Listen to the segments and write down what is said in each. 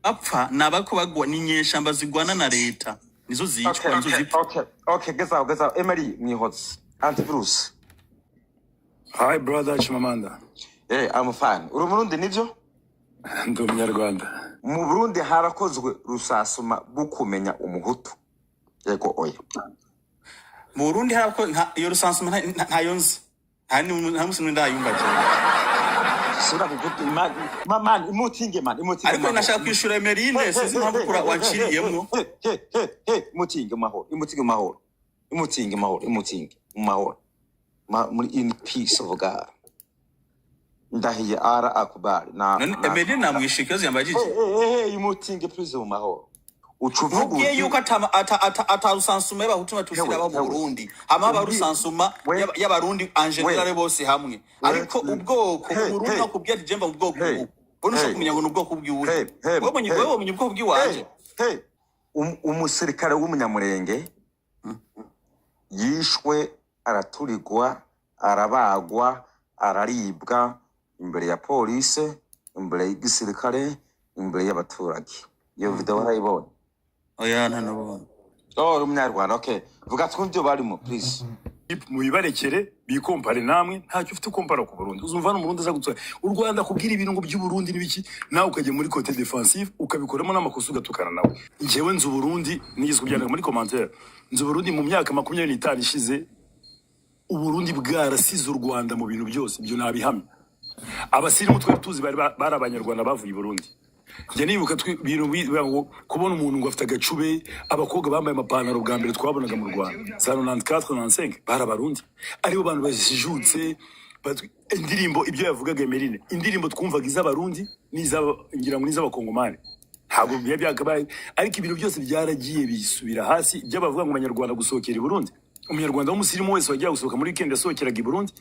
apfa nabako bagwa n'inyeshamba zigwana na leta nizo zicwa nizo zipfa. Okay, geza Emery Mwihozi Antivirus. Hi brother Chimamanda. I'm fine. Uri Burundi nivyo? Ndi umunyarwanda. Mu Burundi harakozwe rusasuma bukumenya umuhutu. Yego oya. Mu Burundi harako iyo rusansuma ntayonzi. Hani musimwe ndayumva cyane. Sura kugutu man imutinge. Ariko nashaka kwishura Emerine sizi mpamvu kura waciriyemwo. Imutinge mahoro. Muri in peace of God. Ndahiye ara akubari na Emerine namwishikazi yambajije. Imutinge please mu mahoro. Ucuvuga yuko atarusansuma y'abahutu batusira aba mu Burundi hama barusansuma y'abarundi en general bose hamwe ariko ubwoko Burundi nakubwiye jemba ubwoko bonusha kumenya ngo ubwoko bw'iwe wewe wamenye ubwoko bw'iwaje umusirikare w'umunyamurenge yishwe araturirwa arabagwa araribwa imbere ya police imbere y'igisirikare imbere y'abaturage iyo video warayibonye oya ntanabona umunyarwanda okay vuga twumvyo barimo please mubibarekere bikompare namwe ntacyo ufite ukompara ku Burundi uzumva no mu Burundi azagutwa u Rwanda kubwira ibintu ngo by'u Burundi nibiki nawe ukaje muri côté défensif ukabikoramo n'amakosa ugatukana nawe njyewe nzu Burundi nigeze kubyandika muri commentaire nzu Burundi mu myaka 25 ishize u Burundi bwarasize u Rwanda mu bintu byose byo nabihamya abasirimu twari tuzi bari abanyarwanda bavuye i Burundi njye nibuka bintu kubona umuntu ngo afite agacube abakobwa bambaye amapantaro bwa mbere twabonaga mu Rwanda 94-95 bari abarundi aribo bantu bajijutse indirimbo ibyo yavugaga Emerine indirimbo twumvaga iz'abarundi ngira ngo n'iz'abakongomani ntabwo byakabaye ariko ibintu byose byaragiye bisubira hasi ibyo bavuga ngo abanyarwanda gusohokera i Burundi umunyarwanda w'umusirimu wese wagiye gusohoka muri weekend yasohokeraga i Burundi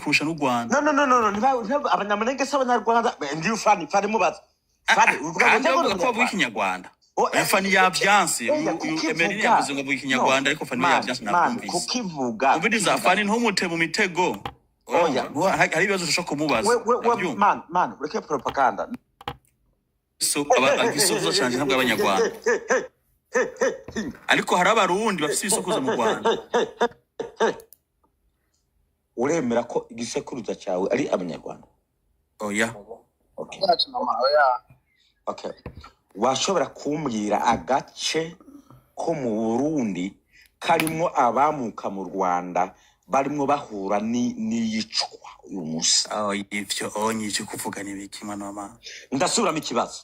kurusha n'u Rwanda no abanyamurenge s'abanyarwanda ndi fani mubaza fani uvuga ngo bavuga ikinyarwanda fani yavyanse Emerine yavuze ngo bavuga ikinyarwanda ariko fani yavyanse nakumvise kukivuga ubiriza fani ntumute mu mitego oya hari ibibazo ushaka kumubaza man ureke propaganda so abagisoza cyane ntabwo abanyarwanda ariko hari abarundi bafite isukuza mu Rwanda uremera ko igisekuruza cyawe ari abanyarwanda oya okay washobora kumbwira agace ko mu Burundi karimo abamuka mu Rwanda barimo bahura n'iyicwa uyu munsi ivyo onyije kuvuga nibiki mwana mama ndasubiramo ikibazo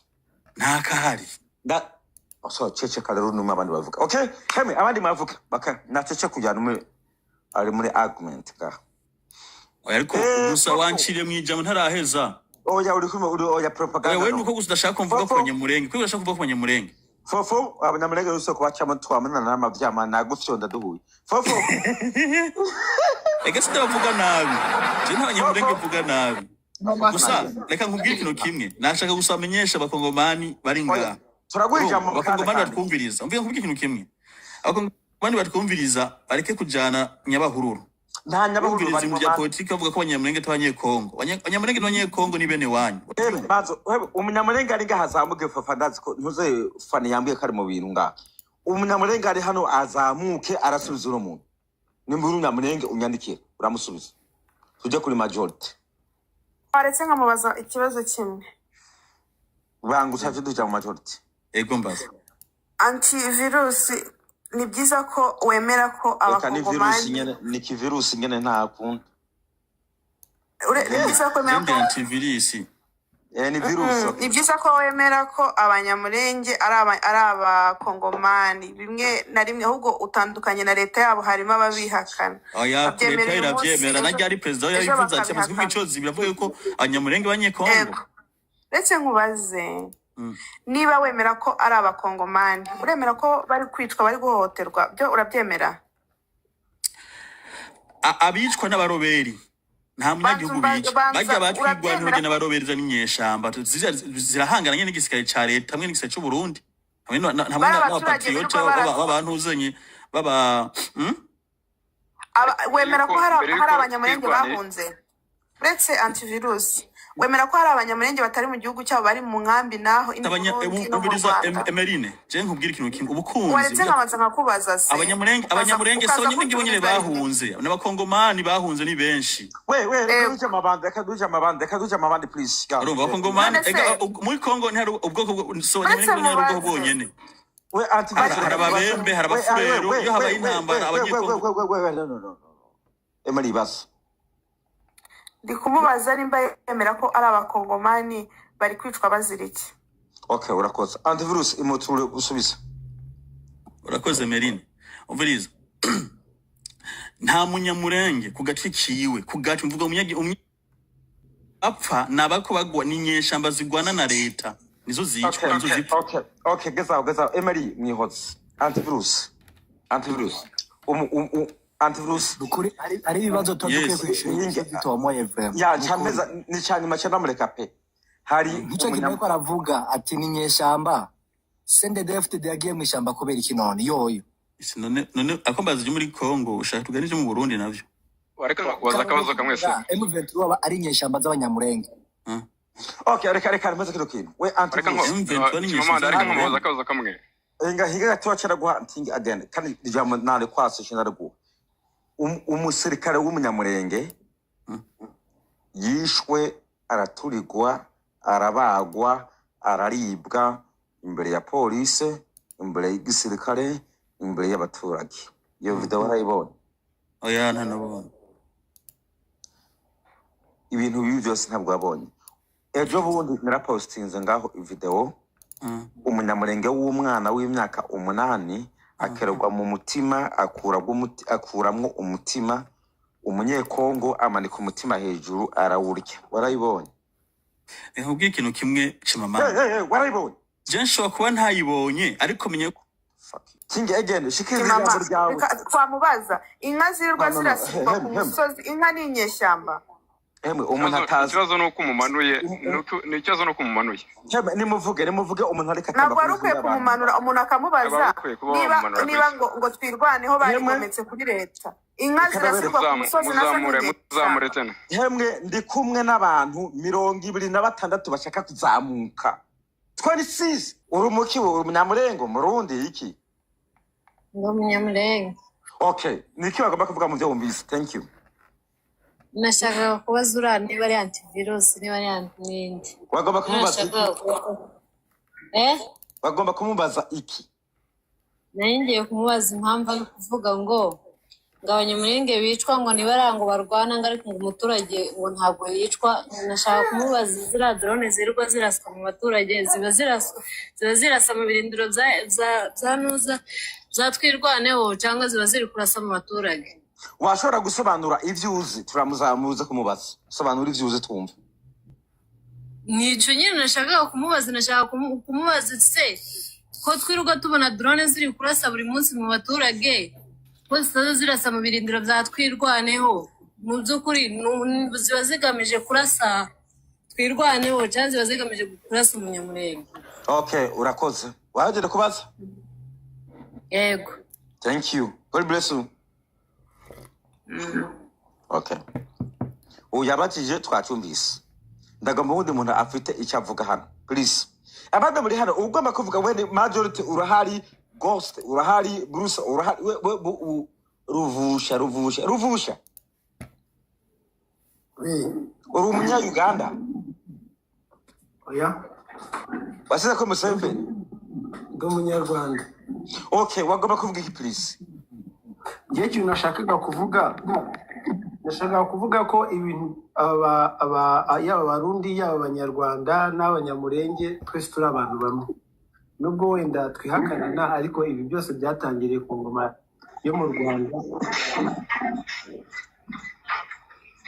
ntakahari so cece kalero numwe abandi bavuga okay kame abandi bavuga baka natece kujyana ari muri argument ka ariko gusa wancire mwijamo ntaraheza oya oya propaganda wewe nuko gusa udashaka kumvuga ko Nyamurenge ko udashaka kuvuga ko Nyamurenge fofo abanyamurenge ruso ko bacamo twamana n'amavyama nagufyonda duhuye fofo ege sitavuga nabi je n'abanyamurenge vuga nabi gusa reka nkubwire ikintu kimwe nashaka gusamenyesha abakongomani bari ngaha turagwija mu bakongomani batwumviriza umvuye nkubwire ikintu kimwe abakongomani batwumviriza bareke kujana Nyabahururu nta Nyabahururu bari mu bya politiki bavuga ko abanyamurenge t'abanyekongo abanyamurenge n'abanyekongo ni bene wanyu bazo umunyamurenge ari gahazamuke fafa ndazi ko ntuze fani yambuye kari mu bintu nga umunyamurenge ari hano azamuke arasubiza uno muntu nimba umunyamurenge unyandikira uramusubiza tujye kuri majority aretse nkamubaza ikibazo kimwe bangu cyavyo duja mu majority ego mbaza antivirus ni byiza ko wemera ko abakongomani ni kivirusi nyene nta kundi ni byiza ko wemera ko antivirus ni virus ni byiza ko wemera ko abanyamurenge ari abakongomani bimwe na rimwe ahubwo utandukanye na leta yabo harimo ababihakana oya leta iravyemera najya ari president yabivuze ati amaze kubicozi biravuga ko abanyamurenge abanyekongo ndetse nkubaze niba wemera ko ari abakongomani uremera ko bari kwitwa bari guhohoterwa byo urabyemera abicwa n'abaroberi nta munyagihugu bica bajya batwigwanije n'abarobereza n'inyeshamba zirahangana nyene n'igisirikare ca leta hamwe n'igisirikare c'u Burundi hamwe n'abapatriote b'abantuzanye baba wemera ko hari abanyamurenge bahunze uretse antivirus wemera ko hari abanyamurenge batari mu gihugu cyabo bari mu nkambi naho ubiriza Emerine je nkubwira ikintu kimwe ubukunzi waretse nkabanza nkakubaza se abanyamurenge so nyine bahunze n'abakongomani bahunze ni benshi kaduje amabande please urumva abakongomani muri Kongo ntari ubwoko so nyine bwonyene we hari ababembe hari abafurero iyo habaye intambara abanyekongo Emily bas ndi kumubaza nimba yemera ko ari abakongomani bari kwicwa bazira iki. Okay, urakoze antivirus imoture usubiza. Urakoze Merine umviriza nta munyamurenge kugacikiwe kugacu mvuga umunyagi apfa nabako bagwa n'inyeshamba zigwana na leta nizo zicwa nizo zipfa. Okay geza Emily mwihotse antivirus antivirus dukuri ari ibibazo twaduke kwishura bitomoye vrema ya cyameza ni cyanyuma cyamureka pe hari nicyo kimwe ko aravuga ati ni nyeshamba sende DFTD yagiye mu ishamba kubera ikinone yoyo none akombaza muri Kongo ushaka tuganije mu Burundi navyo wareka kubaza akabazo kamwe se M23 ari nyeshamba z'abanyamurenge. Okay reka maze kino kintu we antivirus mama ariko mubaza akabazo kamwe enga higa gatwacira guhantinga again kandi ijambo nale kwase shinaragu umusirikare w'umunyamurenge yishwe araturigwa arabagwa araribwa imbere ya police imbere y'igisirikare imbere y'abaturage iyo video warayibonye oya ntanabonye ibintu bibi byose ntabwo wabonye ejo bundi narapostinze ngaho video umunyamurenge w'umwana w'imyaka 8 akererwa mu mutima akuramwo umutima umunyekongo amanika umutima hejuru arawurya warayibonye nkubwiye ikintu kimwe cimama warayibonye je nshobora kuba ntayibonye ariko menye kinge again shikiriza ijambo ryawe twamubaza inka zirirwa zirasimba ku musozi inka ni inyeshyamba umuntu atazi ikibazo nuko umumanuye ni ikibazo nuko umumanuye nimuvuge umuntu areka ntabwo ari ukwiye kumumanura umuntu akamubaza niba ngo twirwaneho barigometse kuri leta inka zirasimba ku musozi muzamure tena ndi kumwe n'abantu 26 bashaka kuzamuka 26 urumuki umunyamurenge murundi iki ngo munyamurenge. Okay niki bagomba kuvuga mu byo wumvise thank you. Nashaka kubaza ura niba ari antivirus niba ari antimindi. Wagomba kumubaza wagomba kumubaza iki? Ngiye kumubaza impamvu ari kuvuga ngo abanyamurenge bicwa ngo nibarango barwana ngo ariko umuturage ngo ntabwo yicwa. Nashaka kumubaza zira drone zirwa ziraswa mu baturage ziba zirasa mu birindiro za nuza zatwirwaneho cyangwa ziba ziri kurasa mu baturage. Washobora gusobanura ivyuzi turamuzamuza kumubaza sobanura ivyuzi twumva nico nyine nashaka kumubaza se ko twiruka tubona drone ziri kurasa buri munsi mu baturage ko zitazo zirasa mu birindiro byatwirwaneho mu byukuri ziba zigamije kurasa twirwaneho cyangwa ziba zigamije kurasa umunyamurenge. Okay urakoze wahagera kubaza yego thank you God bless you. Okay. Uyabakije twacumbise. Ndagomba wundi muntu afite icyo avuga hano. Please. Abandi muri hano ugomba kuvuga wende majority urahari Ghost urahari Bruce urahari ruvusha. Uri umunya Uganda. Oya. Basize ko Museveni. Ndi umunyarwanda. Okay wagomba kuvuga iki please. Ngiye cyo nashakaga kuvuga ko ibintu yaba Barundi yaba Abanyarwanda n'Abanyamurenge twese turi abantu bamwe nubwo wenda twihakanana ariko ibi byose byatangiriye ku ngoma yo mu Rwanda.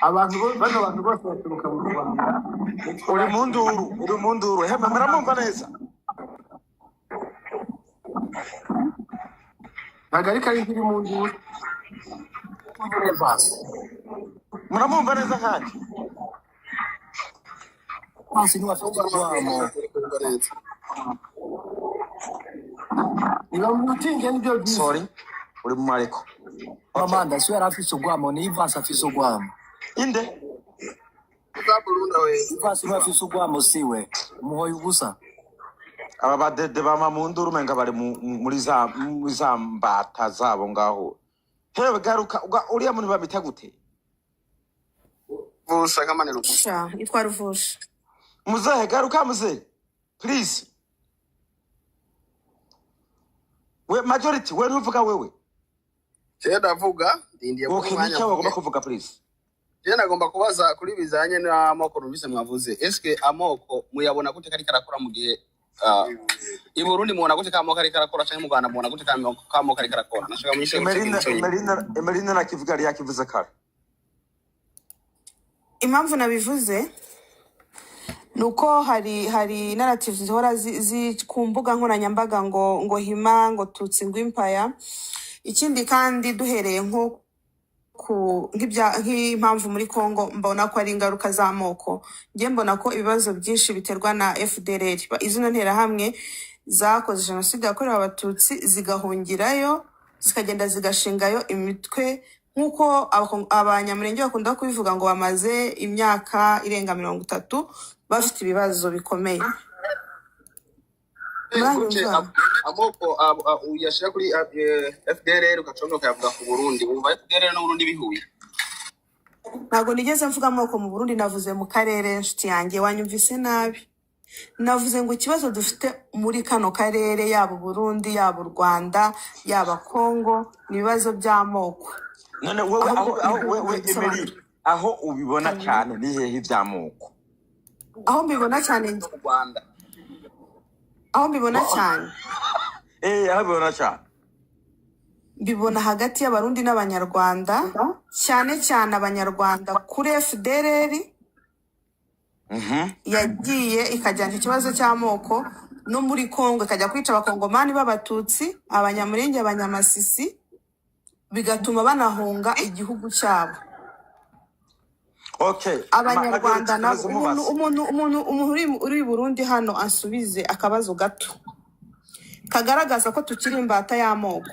Abantu bose baturuka mu Rwanda. Uri munduru hema muramumva neza ntagarika ari nkiri mu nduru muramumva neza kandi hasi niwe afite urwamo uramutinge nibyo byiza sorry uri mu mareko Amanda si yari afise urwamo ni Ivans afise urwamo inde Ivans niwe afise urwamo siwe umuhoye ubusa aba badede bama mu nduru menga bari muri za mbata zabo ngaho hewe garuka uriya muntu bamita gute Vusha kama ni Ruvusha. Sha, itwa Ruvusha. muzehe garuka muzehe please we majority we uvuga wewe Je ndavuga ndindiye mu okay mwanya. nicyo bagomba kuvuga please Je nagomba kubaza kuri bizanye n'amoko numvise mwavuze. Eske amoko muyabona gute kari karakora mu gihe i Burundi mubona gute kamoko kari karakora cyangwa mu Rwanda mubona gute kamoko kari karakora? Nashaka mwishe Emeline nakivuga ari yakivuze kare. Impamvu nabivuze nuko hari narratives zihora ku mbuga nkoranyambaga ngo hima ngo tutsi ngo impaya. Ikindi kandi duhereye nko nk'impamvu muri Congo mbona ko ari ingaruka z'amoko. Ngiye mbona ko ibibazo byinshi biterwa na FDLR. Izino nterahamwe zakoze jenoside yakorewe abatutsi zigahungirayo zikagenda zigashingayo imitwe nkuko abanyamurenge bakunda kubivuga ngo bamaze imyaka irenga 30 bafite ibibazo bikomeye. Amoko uyashira kuri FDLR ugaconga ukavuga ku Burundi. Umva FDLR no Burundi bihuye. Ntago nigeze mvuga amoko mu Burundi, navuze mu karere nshuti yanjye wanyumvise nabi. Navuze ngo ikibazo dufite muri kano karere yaba Burundi yaba u Rwanda yaba Congo ni ibibazo by'amoko. None wewe Emery aho ubibona cyane ni hehe iby'amoko? Aho mbibona cyane mu Rwanda. Aho mbibona cyane aho mbibona cyane mbibona hagati y'abarundi n'abanyarwanda, cyane cyane abanyarwanda kuri FDLR yagiye ikajyana ikibazo cy'amoko, no muri Congo ikajya kwica abakongomani b'abatutsi, abanyamurenge, abanyamasisi, bigatuma banahunga igihugu cyabo. Okay, abanyarwanda nabo umuntu uri Burundi hano ansubize akabazo gato kagaragaza ko tukiri imbata y'amoko.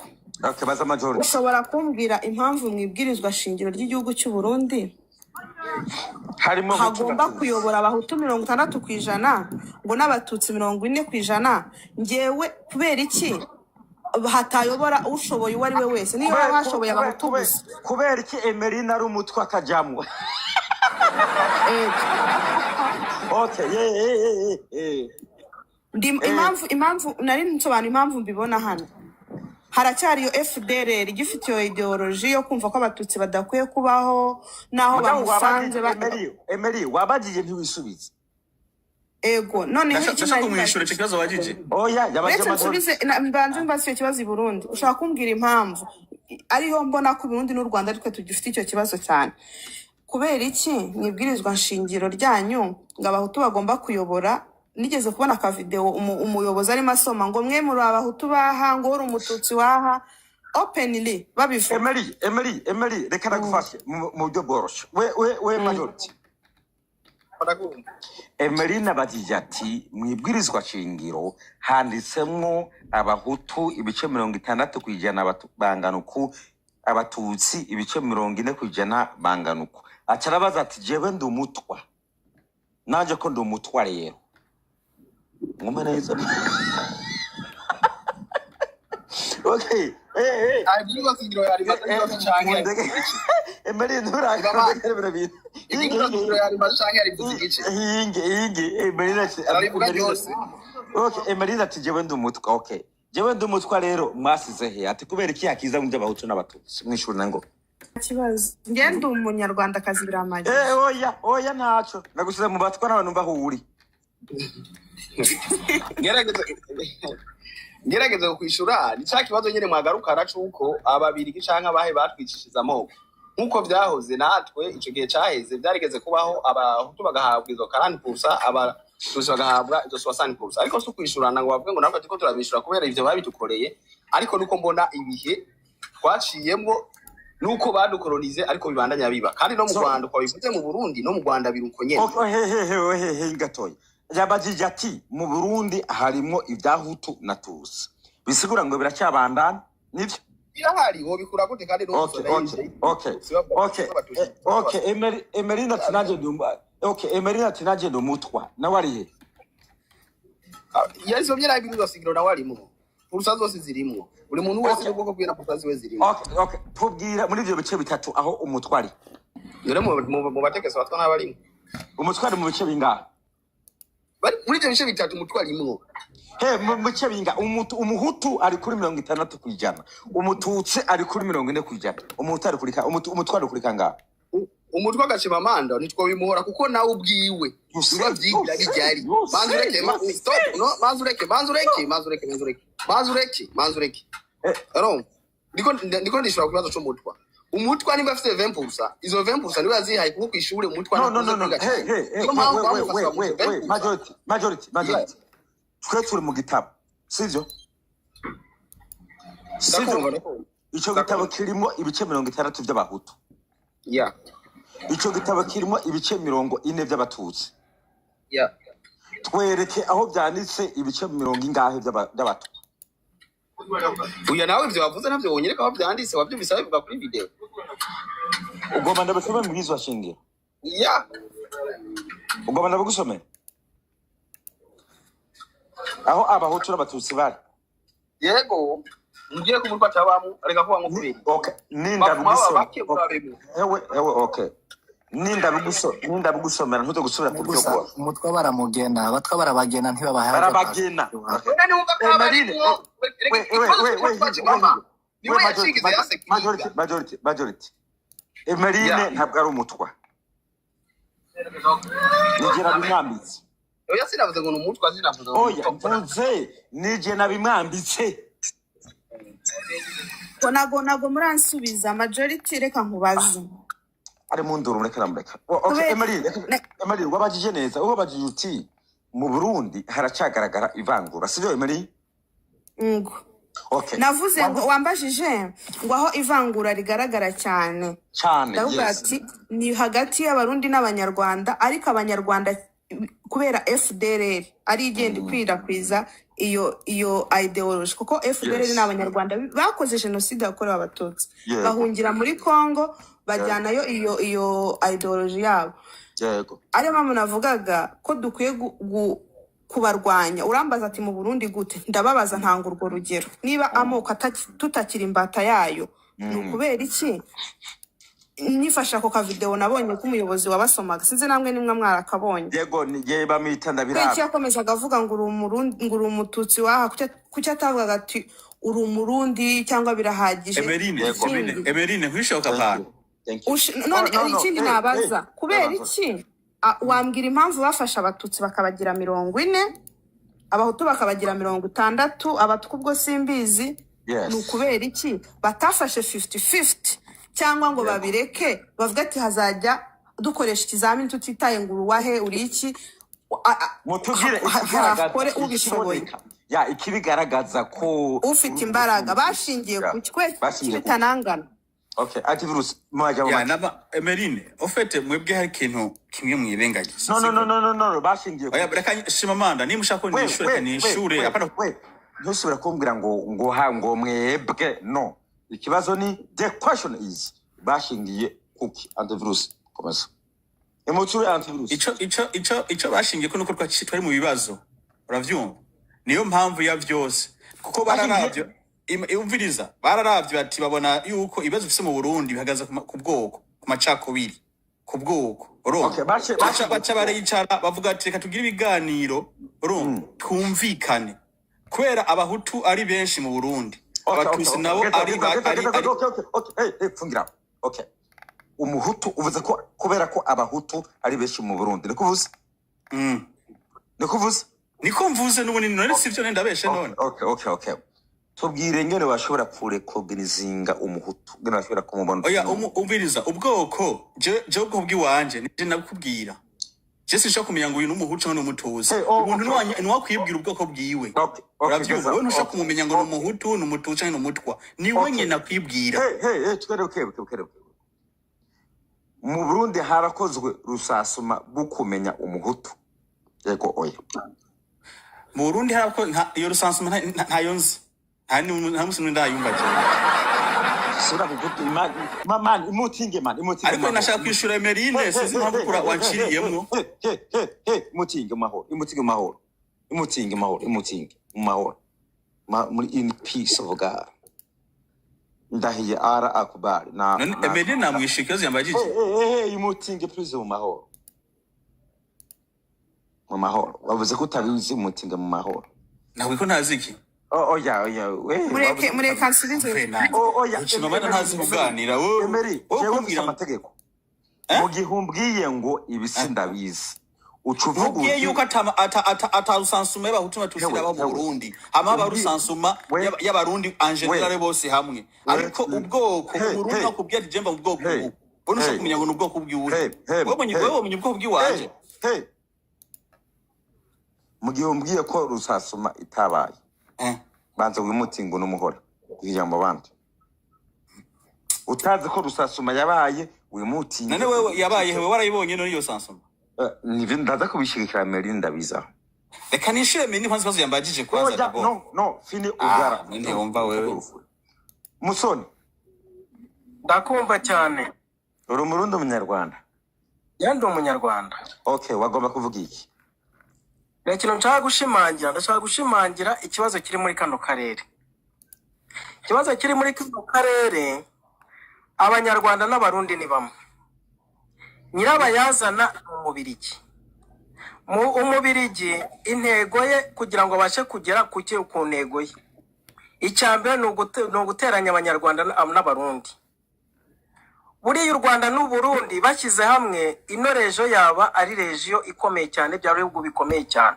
Okay, baza majority. Ushobora kumbwira impamvu mwibwirizwa shingiro ry'igihugu cy'u Burundi harimo hagomba kuyobora abahutu 60% ngo n'abatutsi 40%? Ngewe kubera iki hatayobora ushoboye uwari we wese? Niyo bashoboye abahutu gusa. Kubera iki Emery ari umutwe akajamwe? Okay, impamvu nari nsobanura impamvu mbibona hano. Haracyari yo FDLR gifite yo ideology yo kumva ko abatutsi badakwiye kubaho naho bamusanze. Emery wabagije ntiwisubize. Ego none nashaka kumwishura ikibazo wagije. Oya yabaje nsubize mbanze mbasiye ikibazo i Burundi. Ushaka kumbwira impamvu ariyo mbona ko Burundi n'u Rwanda ariko tugifite icyo kibazo cyane. Kubera iki mwibwirizwa nshingiro ryanyu ngo abahutu bagomba kuyobora? Nigeze kubona ka video umuyobozi arimo asoma ngo mwe muri abahutu baha ngo uri umututsi waha openly babivuga. Emery reka nagufashe mu buryo bworoshe. We majority. Emery nabagije ati mwibwirizwa shingiro handitsemwo abahutu ibice 60% banganuku, abatutsi ibice 40% banganuku. Acarabaza ati jewe ndi umutwa naje ko ndi umutwa rero ngoma neza. Okay, Abiwa singiro yari matanyo cyane. Emery nturakora birabi. Singiro yari matanyo yari bizigice. Inge Emery ati okay, Emery ati jewe ndi umutwa. Okay, jewe ndi umutwa rero mwasize he? Ati kubera iki yakiza mu by'abahutu n'abatutsi mwishurana ngo kibazo ngende umunyarwanda kazi biramaje. Oya ntaco nagusize mu batwa n'abantu mbaho uri. Ngerageza kwishura ni cya kibazo nyine mwagaruka aracuko ababiri gicanka abahe batwicishiza amoko nkuko byahoze natwe ico gihe cyaheze byarigeze kubaho abahutu bagahabwa izo 40% abatutsi bagahabwa izo 60%, ariko so kwishurana ngo bavuge ngo nafate ko turabishura kubera ivyo babitukoreye. Ariko nuko mbona ibihe twaciyemo nuko badukolonize ariko bibandanya biba kandi no mu Rwanda kwa bivuze mu Burundi no mu Rwanda biruko nyene he gatoya yabajije ati mu Burundi harimo ibyahutu na Tutsi bisigura ngo biracyabandana nivyo birahari wo bikura gute kandi no Emerina tinaje dumba Emerina tinaje dumutwa na warihe yazo myera ibintu sigiro na warimo urusa zose zirimo buri muntu wese ubwo kubwira kukazi we zirimo tubwira muri ivyo bice bitatu aho umutwari yore mu batekeso batwa n'abarimo umutwari mu bice bingahe bari muri ivyo bice bitatu umutwari imwo mu bice binga umuhutu ari kuri 60%, umututsi ari kuri 40%, umutari kuri umutwari kuri kangahe umutwa gashima manda nitwo bimuhora kuko nawe ubwiwe biba byigira bijyari manzureke aro ndiko ndishobora kubaza cyo mutwa umutwa niba afite 20% izo 20% niba zihaye kuko ishure umutwa majority twe turi mu gitabo sivyo ico gitabo kirimo ibice 60 by'abahutu ico gitabo kirimo ibice 40 by'abatutsi twereke aho byanditse ibice 40 ingahe by'abatu uya nawe ivyo wavuze navyo wonyereka aho byanditse wabyo bisabe bivuga kuri video ugomba ndabasome mu gizo shingiro ugomba ndabugusome aho abahutu n'abatutsi bari yego ngiye kumurwa tabamu areka kuba nkubiri ninda bugusoma ninda bugusomera ntuze gusubira ku byo kwa umutwa baramugenda abatwa barabagenda ntibabahaye barabagenda majority Emerine ntabwo ari umutwa nigera bimwambitse oya sinavuze ngo numutwa sinavuze oya mvuze nije nabimwambitse nago muransubiza majority reka nkubaze ari mu nduru mureka namureka Emerine wabajije neza wabajije uti mu Burundi haracagaragara ivangura sivyo Emerine navuze ngo wambajije ngo aho ivangura rigaragara cyane ndavuga ati ni hagati y'abarundi n'abanyarwanda ariko abanyarwanda kubera FDLR ari igenda kwirakiza iyo ideology kuko FDLR n'abanyarwanda bakoze genocide yakorewe abatutsi bahungira muri Congo bajyanayo iyo ideology yabo ari mama navugaga ko dukwiye kubarwanya urambaza ati mu Burundi gute ndababaza ntanga urwo rugero niba amoko tutakira imbata yayo nukubera iki nifasha ko ka video nabonye ko umuyobozi wabasomaga sinze namwe nimwe mwarakabonye yego niye bamita ndabira iki yakomezaga avuga ngo uri umututsi waha kucya atavuga ati uri umurundi cyangwa birahagije Emerine hwishoka pana none ikindi nabaza kubera iki wambwira impamvu bafasha abatutsi bakabagira 40 abahutu bakabagira 60 abatwa ubwo simbizi nukubera iki batafashe 50-50 cyangwa ngo babireke bavuga ati hazajya dukoresha ikizamini tutitaye ngo uruwahe uri iki mutugire ubishoboye ikibigaragaza ko ufite imbaraga bashingiye ku kibitanangana antivirus mwaje Emerine ofete mwebwe hari kintu kimwe mwirengagiza no bashingiye oya reka shimamanda nimushaka ko nishure apana ntusubira kumbwira ngo mwebwe no ikibazo ni the question is bashingiye kuki antivirus komeza emoture antivirus ico bashingiye ko nuko twari mu bibazo uravyumva niyo mpamvu ya vyose kuko bararavyo umviriza bararavyo bati babona yuko ibibazo bifise mu Burundi bihagaze ku bwoko ku macakubiri ku bwoko baca baricara bavuga ati reka tugire ibiganiro twumvikane kubera abahutu ari benshi mu Burundi abatusi nabo ari fungira umuhutu uvuze ko kubera ko abahutu ari benshi mu Burundi nikuvuze niko mvuze n'ubuni none sivyo nenda beshe none okay tubwire ngene bashobora kurecognizinga umuhutu ngene bashobora kumubona oya umviriza ubwoko je ubwo bwiwanje nije nakubwira Jesse nshaka kumenya ngo uyu n'umuhutu cyangwa n'umutuzi oh, umuntu okay. ntiwakwibwira ubwoko bwiwe Okay, urabyumva wowe ntushaka okay. kumumenya ngo n'umuhutu n'umutuzi cyangwa n'umutwa ni we nyine nakwibwira twere mu Burundi harakozwe rusasuma bukumenya umuhutu yego oya mu Burundi harako iyo rusansuma ntayo nzi nta musi ndayumva cyane sura kuvuga man imutinge ariko nashaka kwishura Emerine sinzi impamvu kura wanciriyemwo imutinge mahoro muri in peace of God ndahiye ara akbar na Emerine namwishikaze yambajije imutinge please mu mahoro wavuze ko utabizi mutinge mu mahoro nawe ko ntaziki oya mureke ansubize oya chimamanda ntazi kuganira wowe Emery jewe mfite amategeko mu gihe umbwiye ngo ibisinda bizi ucuvuga ugiye yuko atarusansuma y'abahutu n'abatutsi n'aba mu Burundi hama abarusansuma y'abarundi en general bose hamwe ariko ubwoko Burundi nakubwiye ati jemba mu bwoko ubu bonusha kumenya ngo n'ubwoko bw'iwe wowe menye ubwoko bw'iwanje mu gihe umbwiye ko rusasuma itabaye banza wimutingo n'umuhora ijambo bandi utazi ko rusasuma yabaye wimutingo nane wewe yabaye hewe warayibonye no iyo sansuma nivi ndaza kubishikira Emery ndabiza reka nishire meni kwanza bazo yambajije kwanza no fini ugara ninde wumva wewe musoni ndakumva cyane uri umurundi umunyarwanda yandi umunyarwanda okay wagomba kuvuga iki ikintu ndashaka gushimangira ikibazo kiri muri kano karere. Ikibazo kiri muri kano karere abanyarwanda n'abarundi ni bamwe. Nyirabayazana umubirigi. Umubirigi intego ye kugira ngo abashe kugera ku ntego ye. Icyambere ni uguteranya abanyarwanda n'abarundi. Buriya u Rwanda n'u Burundi bashyize hamwe ino rejo yaba ari rejo ikomeye cyane bya bihugu bikomeye cyane.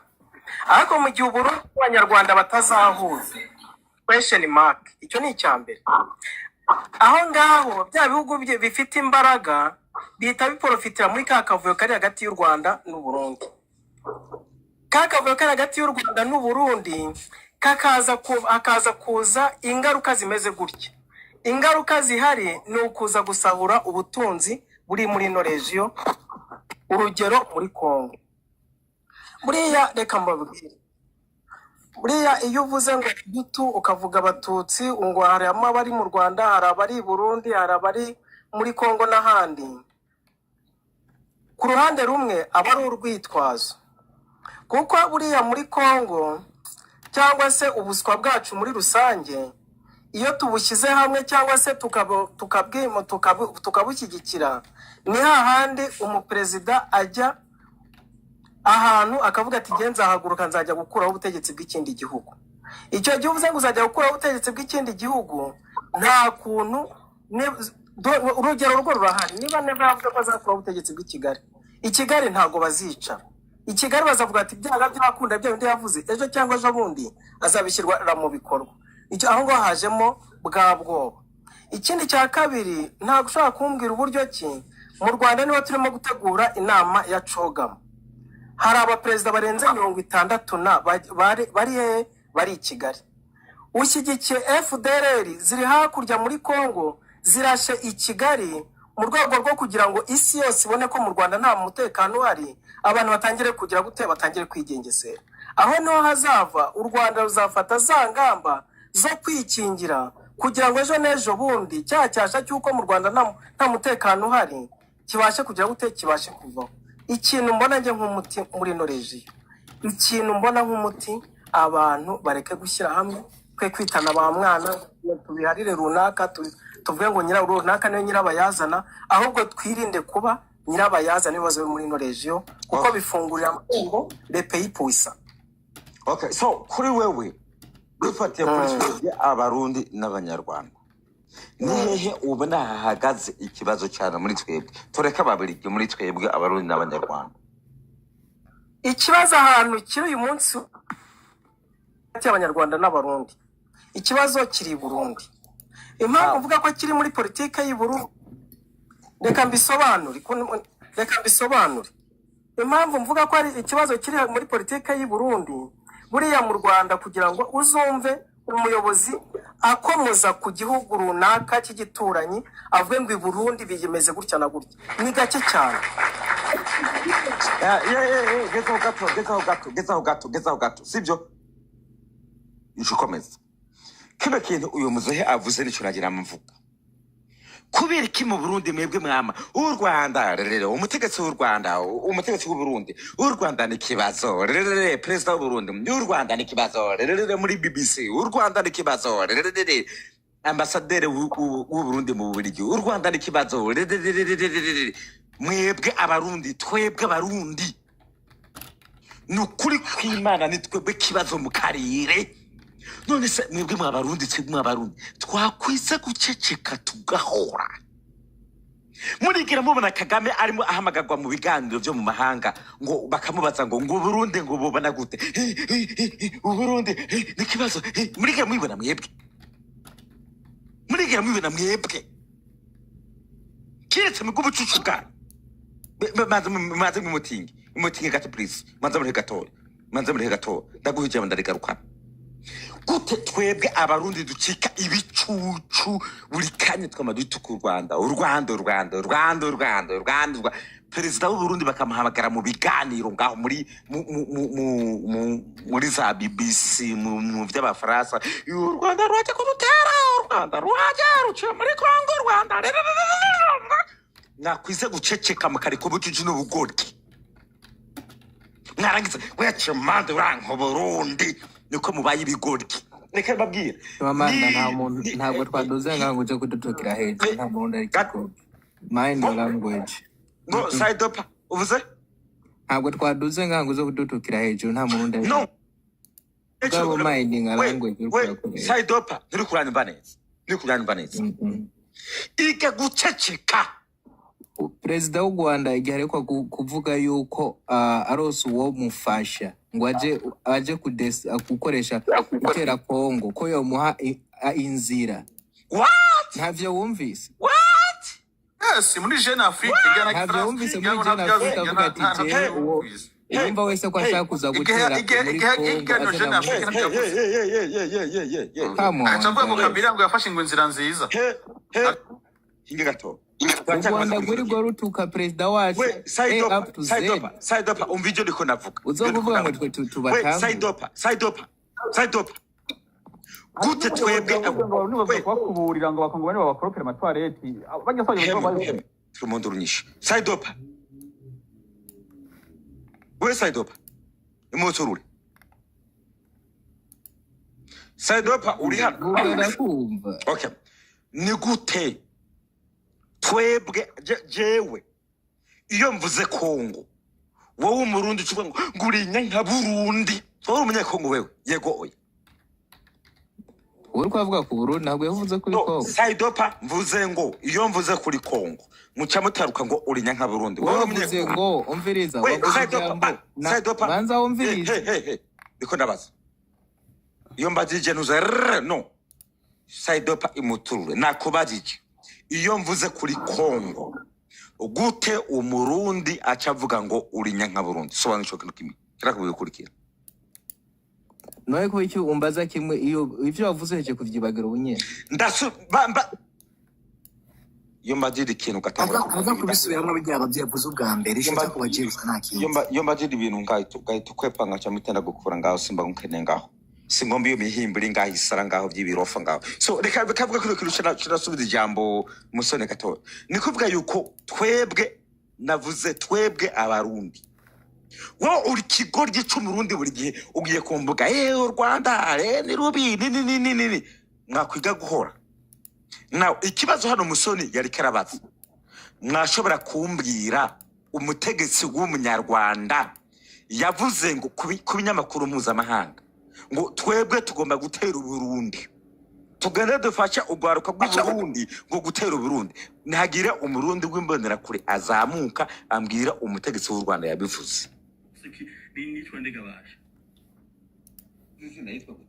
Ariko mu gihe Burundi n'abanyarwanda batazahuza question mark icyo ni icyambere. Aho ngaho bya bihugu bifite imbaraga bihita biprofitira muri ka kavuyo kari hagati y'u Rwanda n'u Burundi. Ka kavuyo kari hagati y'u Rwanda n'u Burundi akaza kuza ingaruka zimeze gutya. Ingaruka zihari ni ukuza gusahura ubutunzi buri muri ino regiyo, urugero muri Kongo. Buriya reka mbabwire, buriya iyo uvuze ngo Hutu ukavuga Abatutsi ngo hari abari mu Rwanda, hari abari i Burundi, hari abari muri Kongo n'ahandi, ku ruhande rumwe aba ari urwitwazo, kuko buriya muri Kongo cyangwa se ubuswa bwacu muri rusange iyo tubushyize hamwe cyangwa se tukabushyigikira ni hahandi umuperezida ajya ahantu akavuga ati genza haguruka nzajya gukuraho ubutegetsi bw'ikindi gihugu. Icyo gihe uvuze ngo uzajya gukuraho ubutegetsi bw'ikindi gihugu nta kuntu urugero rwo rurahari. Niba neva yavuze ko azakuraho ubutegetsi bw'Ikigali, Ikigali ntago bazica. Ikigali bazavuga ati byaga byakunda bya bindi yavuze ejo cyangwa ejo bundi azabishyirwa mu bikorwa. Icyo aho ngo hajemo bwa bwoba. Ikindi cya kabiri ntabwo ushobora kumbwira uburyo ki mu Rwanda niho turimo gutegura inama ya CHOGM. Hari abaperezida barenze 60 bari i Kigali. Ushyigikiye FDLR ziri hakurya muri Kongo zirashe i Kigali mu rwego rwo kugira ngo isi yose ibone ko mu Rwanda nta mutekano uhari, abantu batangire kugira gute batangire kwigengesera. Aho niho hazava u Rwanda ruzafata za ngamba zo kwikingira kugira ngo ejo n'ejo bundi cyasha cyuko mu Rwanda nta mutekano uhari kibashe kugira gute kibashe kuvaho. Ikintu mbona nje nk'umuti muri no regiyo, ikintu mbona nk'umuti abantu bareke gushyira hamwe kwe kwitana ba mwana tubiharire runaka tuvuge ngo nyira runaka niyo nyirabayazana, ahubwo twirinde kuba nyirabayazana ibibazo muri no regiyo kuko bifungurira amatungo le pays puissant. Okay, so kuri wewe dufatiye kuri abarundi n'abanyarwanda nihehe ubona hahagaze ikibazo cyane muri twebwe tureka babirige muri twebwe abarundi n'abanyarwanda? Ikibazo ahantu kiri uyu munsi cy'abanyarwanda n'abarundi, ikibazo kiri i Burundi. Impamvu mvuga ko kiri muri politike y'u Burundi, reka mbisobanure. impamvu mvuga ko ari ikibazo kiri muri politiki y'u Burundi buriya mu Rwanda kugira ngo uzumve umuyobozi akomoza ku gihugu runaka cy'igituranyi avuge ngo i Burundi biyemeze gutya na gutya ni gake cyane. gezaho gato sibyo icukomeza kino kintu uyu muzehe avuze nico nagira mvuga kubera iki mu Burundi mwebwe mwama u Rwanda rero umutegetsi w'u Rwanda umutegetsi w'u Burundi u Rwanda ni kibazo rero president w'u Burundi u Rwanda ni kibazo rero muri BBC u Rwanda ni kibazo rero ambassadeur w'u Burundi mu Bubiligi u Rwanda ni kibazo mwebwe abarundi twebwe abarundi nukuri kw'Imana ni twebwe kibazo mu karire none se mwebwe mwabarundi twebwe mwabarundi twakwise guceceka tugahora murigira mubona Kagame arimo ahamagagwa mu biganiro byo mu mahanga ngo bakamubaza ngo Burundi ngo bubona gute u Burundi ni kibazo murigira mwibona mwebwe kiretse mugo bucucuka maze mu mutingi gato please manza muri gato ndaguhije ndarigaruka gute twebwe abarundi ducika ibicucu buri kanya twamadutuka u Rwanda perezida w'u Burundi bakamuhamagara mu biganiro ngaho muri za BBC mu by'abafaransa u Rwanda rwaje kurutera u Rwanda rwaje ruciye muri Kongo u Rwanda nakwize guceceka mukariko bucucu n'ubugoryi mwarangiza weche mande uranko Burundi niko mubaye ibigoryi reka babwira Mamanda nta muntu ntabwo twaduze ngango uje kudutokira hejuru nta muntu ari kiko mind language no side up uvuze ntabwo twaduze ngango uje kudutokira hejuru nta muntu ari no Gabo mind language side up nturi kurana neza ike guceceka Perezida w'u Rwanda igihe ariko kuvuga yuko arose uwo mufasha ngo aje gukoresha gutera Kongo ko yomuha inzira. What? Ntavyo wumvise? What? Yes, muri Jeune Afrique ntavyo wumvise muri Jeune Afrique avuga ati je Umva wese ko ashaka kuza gutera muri Kongo. Acavuga ngo Kabila ngo yafashe inzira nziza. Hinge gato. Rwanda guri go rutuka president wacu up to side up umvije ndiko navuga uzokuvuga ngo twe tubatanga side up gute twebwe bakuburira ngo bakongomane babakoropera amatwareti bajya soje ngo turumondo runyisha side up we side up imotorure side up uri hano okay ni gute twebwe jewe iyo mvuze Kongo wowe umurundi ucuvuga ngo ngurinya nka Burundi wowe umunyakongo wewe yego oya uri kwavuga ku Burundi ntabwo yavuze kuri Kongo side up mvuze ngo iyo mvuze kuri Kongo muca mutaruka ngo urinya nka Burundi wowe mvuze ngo umviriza banza umviriza biko ndabaza iyo mbajije ntuze no side up imuturure nakubajije iyo mvuze kuri Kongo gute umurundi acavuga ngo urinya nka Burundi sobanura ico kintu kimwe kirakubikurikira noye ko icyo umbaza kimwe iyo ivyo wavuze heje kuvyibagira ubunye ndasu iyo mbajije ikintu aza kubisubiramo bijyaba byavuze ubwa mbere icyo cyakubagiye nta kintu iyo mbajije ibintu ngahita kwepanga cyangwa itenda gukura ngaho simba nkene ngaho singombe iyo mihimburi ngaho isara ngaho by'ibirofa ngaho so reka bikavuga ko kirasubiza ijambo musone gato nikuvuga yuko twebwe navuze twebwe abarundi wo uri kigorye cy'umurundi buri gihe ugiye kumbuga u Rwanda ni rubi ni mwakwiga guhora now ikibazo hano musoni yari karabaza mwashobora kumbwira umutegetsi w'umunyarwanda yavuze ngo kubinyamakuru mpuzamahanga ngo twebwe tugomba gutera Burundi tugende dufasha ugwaruka bw'Uburundi ngo gutera Burundi ntagira umurundi w'imbonera kure azamuka ambwira umutegetsi w'u Rwanda yabivuze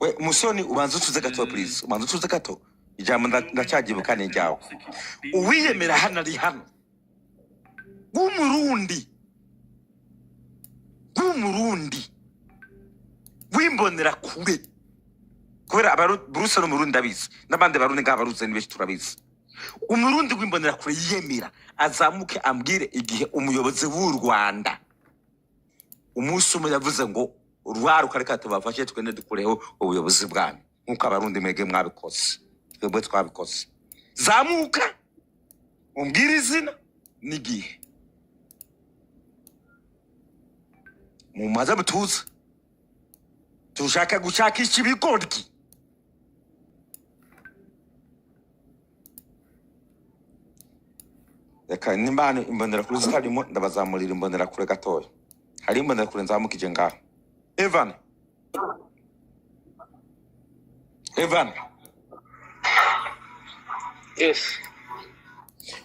we musoni ubanza utuze gato please ubanza utuze gato ijambo ndacyagibuka n'ijyawe uwiyemera hano ari hano w'umurundi bw'umurundi wimbonera kure kubera Bruce no murundi abizi nabandi barundi ngabaruze nibeshi turabizi umurundi wimbonera kure yemera azamuke ambwire igihe umuyobozi w'u Rwanda umunsi umwe yavuze ngo rwaruka reka tubafashe twende dukureho ubuyobozi bwanyu nkuko abarundi mwege mwabikoze twebwe twabikoze zamuka umbwire izina n'igihe mu maza mutuza tushaka gushakisha ibigoryi reka nimbane imbonera kuri zitarimo ndabazamurira imbonera kure gatoya hari imbonera kure nzamukije ngaho Evan Yes.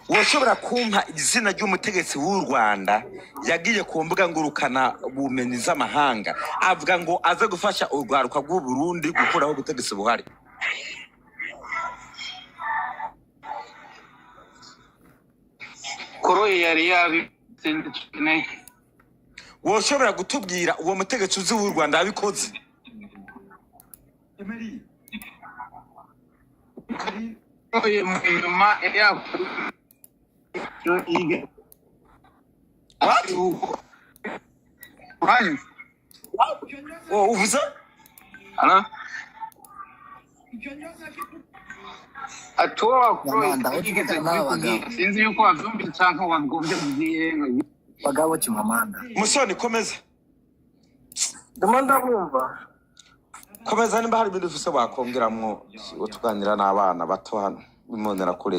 Washobora kumpa izina ry'umutegetsi w'u Rwanda yagiye ku mbuga ngurukana bumenyi z'amahanga avuga ngo aze gufasha urwaruka rw'u Burundi gukuraho ubutegetsi buhari? Koroye yari yabitsindiye. Washobora gutubwira uwo mutegetsi uzi w'u Rwanda yabikoze? Oye nyuma ya What? Right. Oh, uvuze? Ana? Atoa koroye sinzi yuko wavyumvise canke wagomvye kugiye bagabo kimamanda Musoni komeza. Ndamanda mwumva. Komeza nimba hari ibintu ufise bakongeramwo utuganira n'abana bato hano bimonera kure.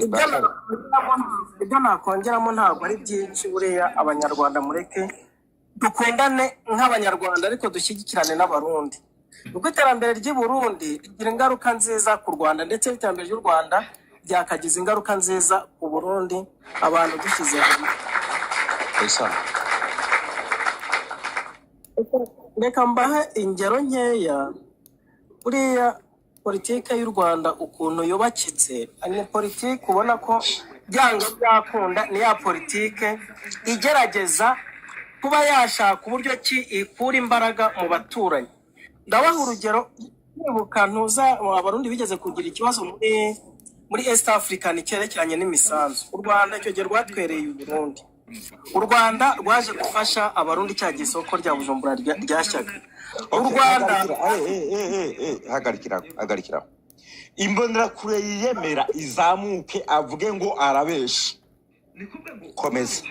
Ibyo nakongeramo ntabwo ari byinshi buriya abanyarwanda mureke dukundane nk'abanyarwanda ariko dushyigikirane n'abarundi. Ubwo iterambere ry'i Burundi rigira ingaruka nziza ku Rwanda ndetse n'iterambere ry'u Rwanda byakagize ingaruka nziza ku Burundi abantu dushyize hamwe. Reka mbahe ingero nkeya buriya politike y'u Rwanda ukuntu yubakitse ni politike ubona ko byanga byakunda ni ya politike igerageza kuba yashaka uburyo ki ikura imbaraga mu baturanyi. Ndabaha urugero nibuka ntuza abarundi bigeze kugira ikibazo muri East Africa cyerekeranye n'imisanzu. U Rwanda icyo gihe rwatwereye u Burundi. U Rwanda rwaje gufasha abarundi cya gisoko rya Bujumbura ryashyaga. U Rwanda hagarikira imbonera kure yiyemera izamuke avuge ngo arabesha. Komeza.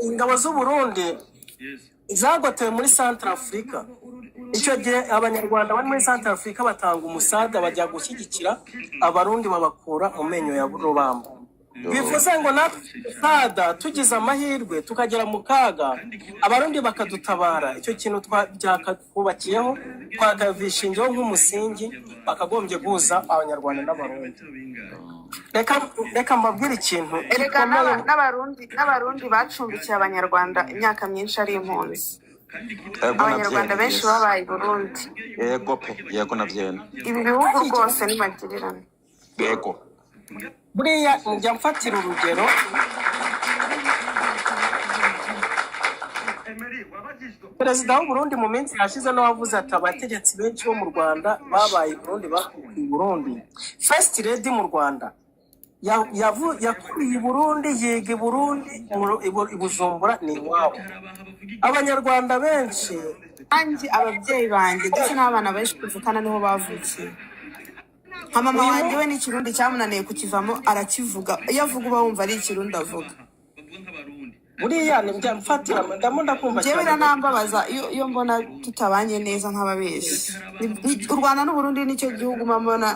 Ingabo z'u Burundi zagotewe muri Central Africa. Icyo gihe abanyarwanda bari muri Central Africa batanga umusada bajya gushyigikira abarundi babakura mu menyo ya rubamba. Bivuze ngo natwe tugize amahirwe tukagera mu kaga abarundi bakadutabara. Icyo kintu byakakubakiyeho twakavishingiyeho nk'umusingi bakagombye guhuza abanyarwanda n'abarundi. Reka mbabwire ikintu n'abarundi bacumbikiye abanyarwanda imyaka myinshi ari impunzi. Abanyarwanda benshi babaye i Burundi. Yego navyena. Ibi bihugu rwose ni magirirane. Yego. Buriya njya mfatira urugero Perezida w'u Burundi mu minsi yashize no wavuze ati abategetsi benshi bo mu Rwanda babaye i Burundi bakuye i Burundi. First lady mu Rwanda yakuriye i Burundi yiga i Burundi i Bujumbura ni iwabo. Abanyarwanda benshi kandi ababyeyi banjye ndetse n'abana benshi kuvukana niho bavukiye. Mama wanjye we n'ikirundi cyamunaniye kukivamo arakivuga. Iyo avuga uba wumva ari ikirundi avuga. Buriya njya mfatira ndamunda kumva cyane. Jewe nambabaza iyo mbona tutabanye neza nk'ababeshyi. U Rwanda n'u Burundi nicyo gihugu mbona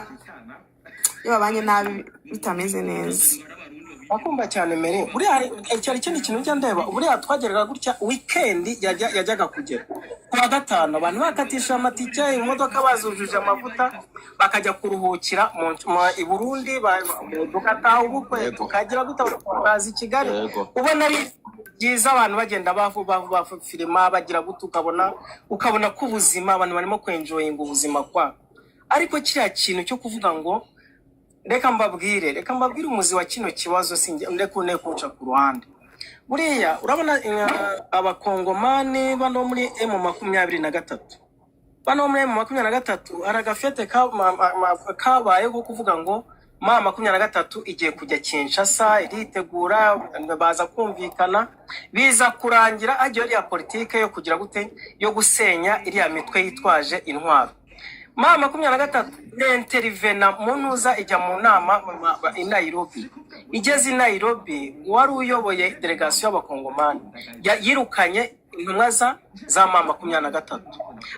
iyo babanye nabi bitameze neza. Akumva cyane Mary. Buriya cyari ikindi kintu njya ndeba. Buriya twageraga gutya weekend yajyaga kugera. Kuwa gatanu abantu bakatisha amatike imodoka bazujuje amavuta bakajya kuruhukira i Burundi dukataha ubukwe tukagira gutabaza i Kigali. Ubona ari byiza abantu bagenda bafilima bagira guta ukabona ko ubuzima abantu barimo kwenjoyinga ubuzima kwa. Ariko kiriya kintu cyo kuvuga ngo reka mbabwire umuzi wa kino kibazo ndekune kuca ku ruhande. Buriya urabona abakongomani bano muri M23 bano muri M23 aragafete kabaye ko kuvuga ngo M23 igiye kujya Kinshasa iritegura baza kumvikana biza kurangira agiye ya politike yo kugira gute yo gusenya iriya mitwe yitwaje intwaro. M23 intervena munuza ijya mu nama i Nairobi. Igeze i Nairobi wari uyoboye delegation y'abakongomani yirukanye intumwa za M23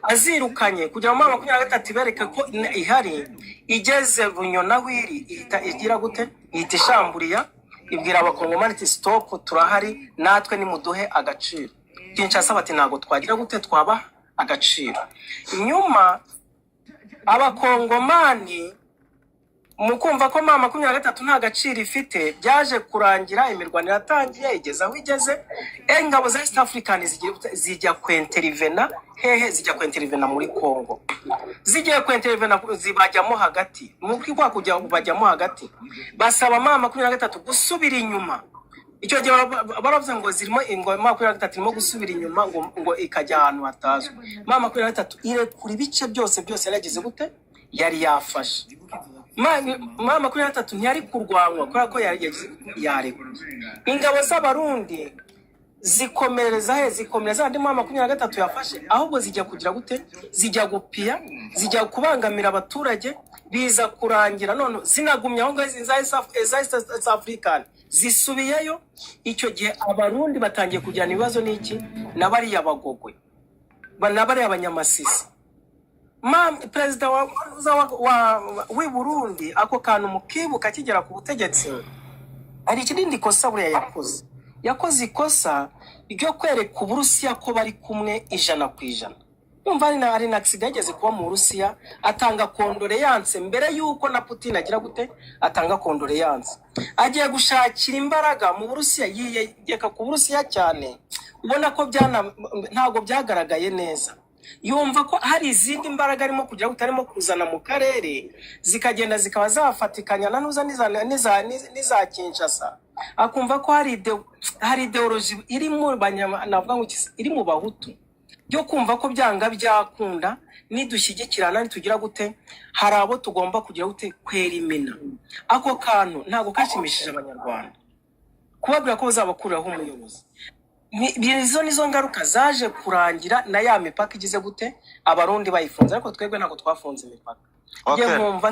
azirukanye kugira ngo M23 ibereke ko ihari. Igeze Bunyona wiri igira gute ihita ishamburiya ibwira abakongomani ati stop turahari natwe nimuduhe agaciro. Kinshasa bati ntago twagira gute twaba agaciro. Inyuma abakongomani mukumva ko M23 nta gaciro ifite byaje kurangira imirwanire yatangiye igeze aho igeze. Engabo za East African zijya kwenterivena hehe zijya kwenterivena muri Congo. Zigiye kwenterivena zibajyamo hagati muri kwa kujya bajyamo hagati basaba M23 gusubira inyuma. Icyo gihe baravuze ngo zirimo ingo M23 irimo gusubira inyuma ngo ikajya ahantu hatazwe. M23 irekura ibice byose yaragize gute yari yafashe. M23 ntiyari kurwanwa kubera ko yarekura. Ingabo z'abarundi zikomereza andi M23 yafashe ahubwo zijya kugira gute zijya gupia zijya kubangamira abaturage biza kurangira none zinagumya aho za East African zisubiyeyo. Icyo gihe abarundi batangiye kujyana ibibazo n'iki nabari yabagogwe banabari abanyamasisi. Perezida wa Burundi ako kantu mukibuka kigera ku butegetsi ari ikindi kosa buriya yakoze ikosa ryo kwereka Uburusiya ko bari kumwe 100%. Umva ari na accident yageze kuba mu Burusiya atanga kondoleyanse mbere yuko na Putin agira gute atanga kondoleyanse. Agiye gushakira imbaraga mu Burusiya yiyeka ku Burusiya cyane ubona ko ntago byagaragaye neza. Yumva ko hari izindi imbaraga arimo kugira gutarimo kuzana mu karere zikagenda zikaba zafatikanya nanuza niza Kinshasa. Akumva ko hari ideology iri mu navuga ngo iri mu bahutu byo kumva ko byanga byakunda nidushyigikirana nitugira gute hari abo tugomba kugira gute kwera imena. Ako kantu ntago kashimishije abanyarwanda kubabwira ko bazabakuraho umuyobozi. Nizo ngaruka zaje kurangira na ya mipaka igize gute abarundi bayifunze ariko twebwe ntago twafunze imipaka. Ngiye nkumva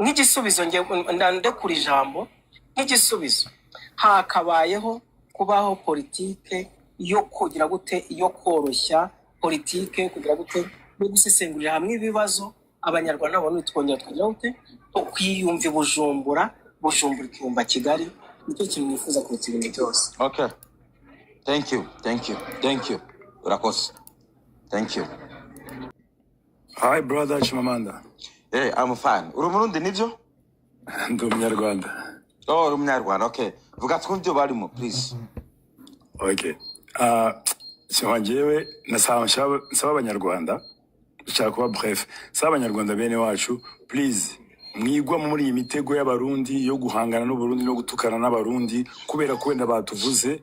nk'igisubizo ndande kuri jambo nk'igisubizo hakabayeho kubaho politike yo kugira gute yo koroshya politike kugira gute no gusesengurira hamwe ibibazo abanyarwanda nabo twongera tugira gute kwiyumva Bujumbura ikiyumva Kigali. Nicyo kintu nifuza kurutsa ibintu byose. Okay. Thank you. Urakoze. Thank you. Hi brother Chimamanda. Hey, I'm fine. Uri Murundi nivyo? Ndi Umunyarwanda. Oh, uri Umunyarwanda. Okay. Vuga twumvyo barimo please. Okay. Cyanjewe nasaba abanyarwanda ushaka kuba bref. Saba abanyarwanda bene wacu please mwigwa muri iyi mitego y'abarundi yo guhangana n'Uburundi no gutukana n'abarundi kubera ko wenda batuvuze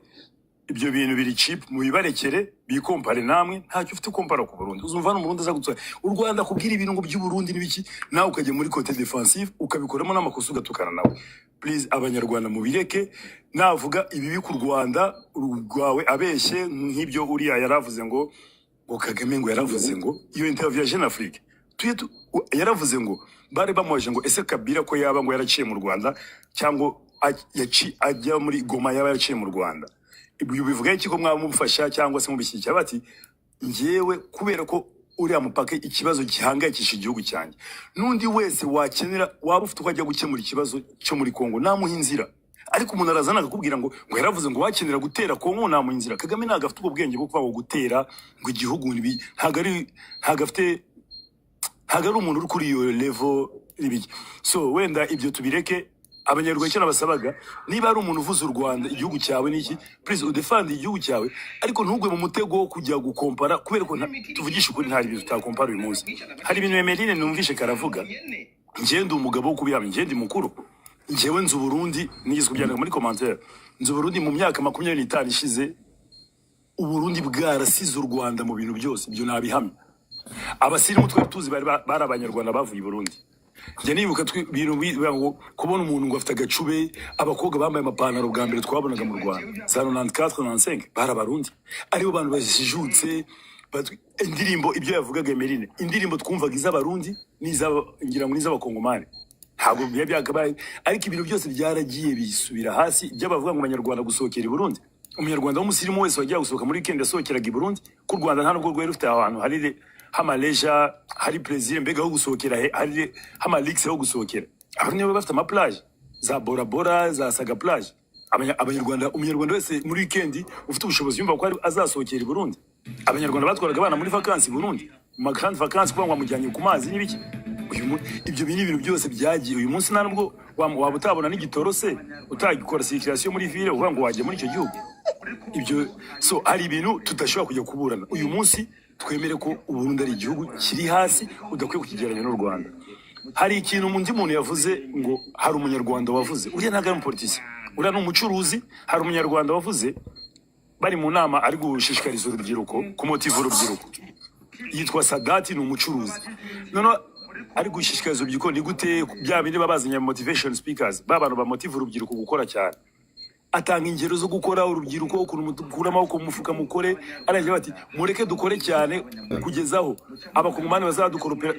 ibyo bintu biri cheap mu bibarekere bikompare namwe ntacyo ufite kompara ku Burundi. Uzumva no Burundi azagutwa u Rwanda kubwira ibintu ngo by'Uburundi nibiki nawe ukaje muri côté défensif ukabikoramo n'amakosa ugatukana nawe. Please abanyarwanda mubireke navuga ibibi ku Rwanda rwawe abeshye nk'ibyo uriya yaravuze ngo Kagame ngo yaravuze ngo iyo interview ya Jeune Afrique yaravuze ngo bari bamoje ngo ese Kabila ko yaba ngo yaraciye mu Rwanda cyangwa ajya muri Goma yaba yaraciye mu Rwanda. Ibyo bivuga iki ko mwamufasha cyangwa se mubishyikira bati ngewe kubera ko uriya mupaka ikibazo gihangayikisha igihugu cyanjye nundi wese wakenera waba ufite ukajya gukemura ikibazo cyo muri Kongo namuha inzira ariko umuntu arazana akakubwira ngo yaravuze ngo wakenera gutera Kongo namuha inzira. Kagame ntago afite ubwenge bwo kuva gutera ngo igihugu ntago ari umuntu uri kuri iyo level ibiki. So wenda ibyo tubireke abanyarwanda cyane basabaga niba ari umuntu uvuze u Rwanda igihugu cyawe niki please udefend igihugu cyawe ariko ntugwe mu mutego wo kujya gukompara kubera ko tuvugisha ukuri ntari bintu utakompara uyu munsi. Hari ibintu Emeline numvishe karavuga ngende umugabo wo kubihamya ngende mukuru njyewe nzu Burundi nigeze kubyandika muri commentaire nzu Burundi mu myaka 25 ishize Uburundi bwarasize u Rwanda mu bintu byose ibyo nabihamya abasirimu twari tuzi bari abanyarwanda bavuye i Burundi njye nibuka ibintu ngo kubona umuntu ngo afite agacube abakobwa bambaye amapantaro bwa mbere twabonaga mu Rwanda za 94 95 bari abarundi aribo bantu bajijutse indirimbo ibyo yavugaga Emeline indirimbo twumvaga iz'abarundi ngira ngo n'iz'abakongomani ntabwo byakabaye ariko ibintu byose byaragiye bisubira hasi ibyo bavuga ngo abanyarwanda gusohokera i Burundi umunyarwanda w'umusirimu wese wagiye gusohoka muri weekend yasohokeraga i Burundi ku Rwanda nta nubwo rwari rufite ahantu hari hamaleja hari plaisir mbega ho gusohokera hari hamalix ho gusohokera abantu nibo bafite ama plage za Bora Bora za Saga plage abanyarwanda umunyarwanda wese muri weekend ufite ubushobozi yumva ko azasohokera i Burundi abanyarwanda batwaraga abana muri vacances i Burundi mu grand vacances kuba ngo mujyanye ku mazi n'ibiki ibyo bintu byose byagiye uyu munsi ntabwo waba utabona n'igitorose utagikora circulation muri ville uvuga ngo waje muri icyo gihugu ibyo so hari ibintu tutashobora kujya kuburana uyu munsi twemere ko Uburundi ari igihugu kiri hasi udakwiye kukigeranya n'u Rwanda hari ikintu undi muntu yavuze ngo hari umunyarwanda wavuze uriya ntago ari umupolitisi uriya ni umucuruzi hari umunyarwanda wavuze bari mu nama ari gushishikariza urubyiruko kumotiva urubyiruko yitwa Sadati ni umucuruzi none ari gushishikariza urubyiruko ni gute bya bindi babazanya motivation speakers babantu bamotiva urubyiruko gukora cyane atanga ingero zo gukora urubyiruko ukuntu mukura amaboko mu mufuka mukore araje bati mureke dukore cyane kugezaho abakongomani bazadukoropera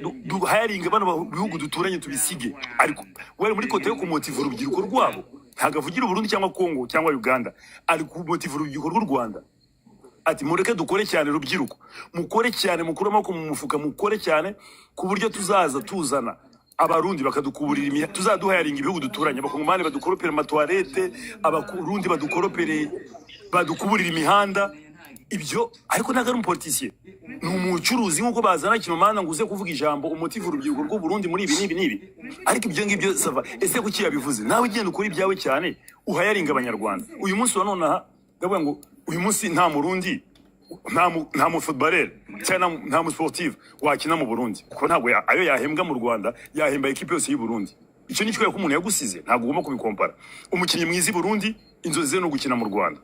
hayaringa bano bihugu duturanye tubisige ariko wari muri kote yo kumotiva urubyiruko rwabo ntago avugira Burundi cyangwa Kongo cyangwa Uganda ari kumotiva urubyiruko rw'u Rwanda ati mureke dukore cyane rubyiruko mukore cyane mukura amaboko mu mufuka mukore cyane ku buryo tuzaza tuzana abarundi bakadukuburira tuzaduhayaringa ibihugu duturanye abakongomani badukoropera amatoilette abarundi badukuburira imihanda ibyo ariko ntago ari umupolitisiye ni umucuruzi nk'uko bazana kino mana ngo uze kuvuga ijambo umutiva urubyiruko rw'u Burundi muri ibi ariko ibyo ngibyo sava ese kuki yabivuze nawe ugenda ukora ibyawe cyane uhayaringa abanyarwanda uyu munsi wa none aha ndavuga ngo uyu munsi nta murundi nta mu footballer cyangwa nta mu sportive wakina mu Burundi kuko ntabwo ayo yahembwa mu Rwanda yahemba equipe yose y'u Burundi icyo ni cyo umuntu yagusize ntabwo ugomba kubikompara umukinnyi mwiza i Burundi inzozi ze no gukina mu Rwanda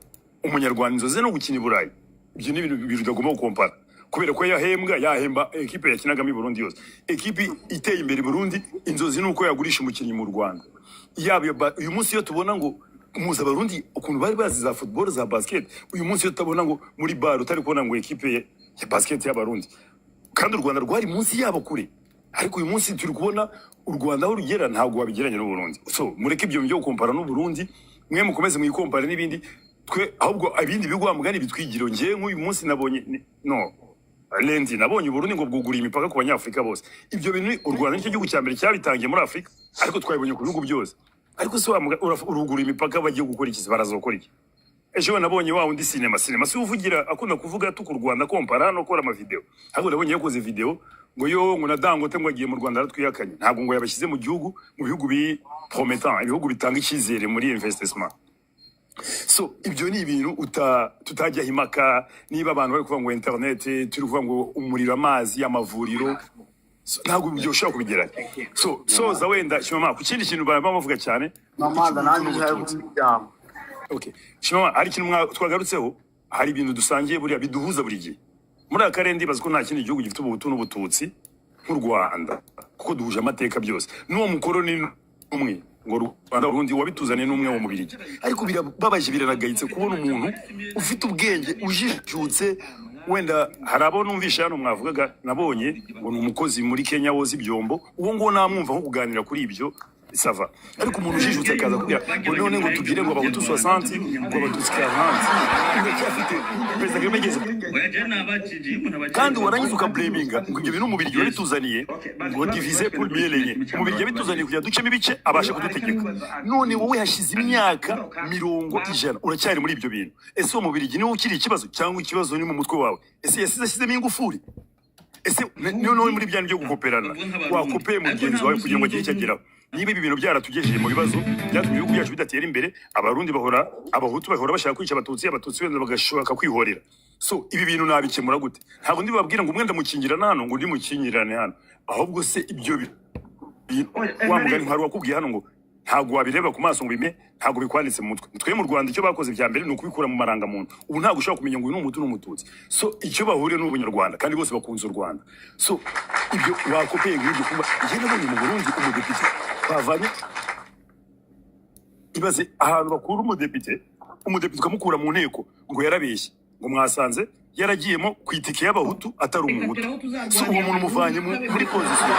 umunyarwanda inzozi ze no gukina i Burayi ibyo ni ibintu utagomba gukompara kubera ko yahemba equipe yakinagamo i Burundi yose equipe iteye imbere i Burundi inzozi nuko yagurisha umukinnyi mu Rwanda uyu munsi iyo tubona ngo umuza Barundi ukuntu bari bazi za football za basket uyu munsi yo tabona ngo muri bar utari kubona ngo equipe ya basket y'abarundi kandi u Rwanda rwari munsi yabo kure ariko uyu munsi turi kubona u Rwanda aho rugera ntabwo wabigeranya n'u Burundi so mureke ibyo byo gukompara n'u Burundi mwe mukomeze mwikompara n'ibindi twe ahubwo abindi bigwa mugani bitwigiro ngiye nk'uyu munsi nabonye Lendi nabonye u Burundi ngo bwugura imipaka ku banyafrika bose ibyo bintu u Rwanda nicyo gihugu cyambere cyabitangiye muri Afrika ariko twabibonye ku bihugu byose ariko se urugura imipaka bagiye gukora iki barazokora iki ejo nabonye wa undi cinema si uvugira akunda kuvuga tuku Rwanda kompara no kora ama video ahubwo nabonye yakoze video ngo yo ngo na Dangote ngo agiye mu Rwanda aratwiyakanye ntabwo ngo yabashyize mu bihugu bi promettant ibihugu bitanga icyizere muri investissement so ibyo ni ibintu tutajya himaka niba abantu bari kuvuga ngo internet turi kuvuga ngo umuriro amazi amavuriro ntabwo ibyo ushobora kubigeranya soza wenda shimama ku kindi kintu bavuga cyane mamanda nanjye cyangwa okay shimama ari kintu twagarutseho hari ibintu dusangiye buriya biduhuza buri gihe muri akarere ndibaza ko nta kindi gihugu gifite ubuhutu n'ubututsi nk'u Rwanda kuko duhuje amateka byose n'uwo mukoroni umwe ngo Rwanda Burundi wabituzaniye n'umwe wo mubirigi ariko birababaje biranagayitse kubona umuntu ufite ubwenge ujijutse wenda hari abo numvisha hano mwavugaga nabonye ngo ni umukozi muri Kenya woza ibyombo uwo ngo namwumva nko kuganira kuri ibyo sava ariko umuntu ujijutse akaza kugira ngo none ngo tugire ngo abahutu 60 ngo abatutsi 40 uracyafite perezida Kagame ageze kandi warangiza ukablaminga ngo ibyo bintu umubiri wabituzaniye ngo diviser pour mieux régner umubiri yabituzaniye kugira ducemo ibice abasha kudutegeka none wowe hashize imyaka 100 uracyari muri ibyo bintu ese uwo mubiri niwo ukiri ikibazo cyangwa ikibazo ni mu mutwe wawe ese yasizemo ingufuri ese niyo muri bya byo gukoperana wakopeye mugenzi wawe kugira ngo agire icyo ageraho niba ibi bintu byaratugejeje mu bibazo byatumye ibihugu byacu bidatera imbere abarundi abahutu bahora bashaka kwica abatutsi wenda bagashobora kwihorera so ibi bintu nabikemura gute ntabwo ndi babwira ngo umwe ndamukingirana hano ngo ndi mukingirane hano ahubwo se ibyo wa mugani nkari wakubwiye hano ngo ntago wabireba ku maso ngo bime ntago bikwanditse mu mutwe twe mu Rwanda icyo bakoze bya mbere no kubikura mu maranga muntu ubu ntago ushaka kumenya ngo uyu n'umutu n'umututsi so icyo bahuriye n'ubunyarwanda kandi bose bakunze u Rwanda so ibyo wakopeye ngibyo kuba je nabonye mu Burundi umudepite bavanye ibaze ahantu bakura umudepite ukamukura mu nteko ngo yarabeshye ngo mwasanze yaragiyemo kwitike y'abahutu atari umuhutu so uwo muntu muvanye muri position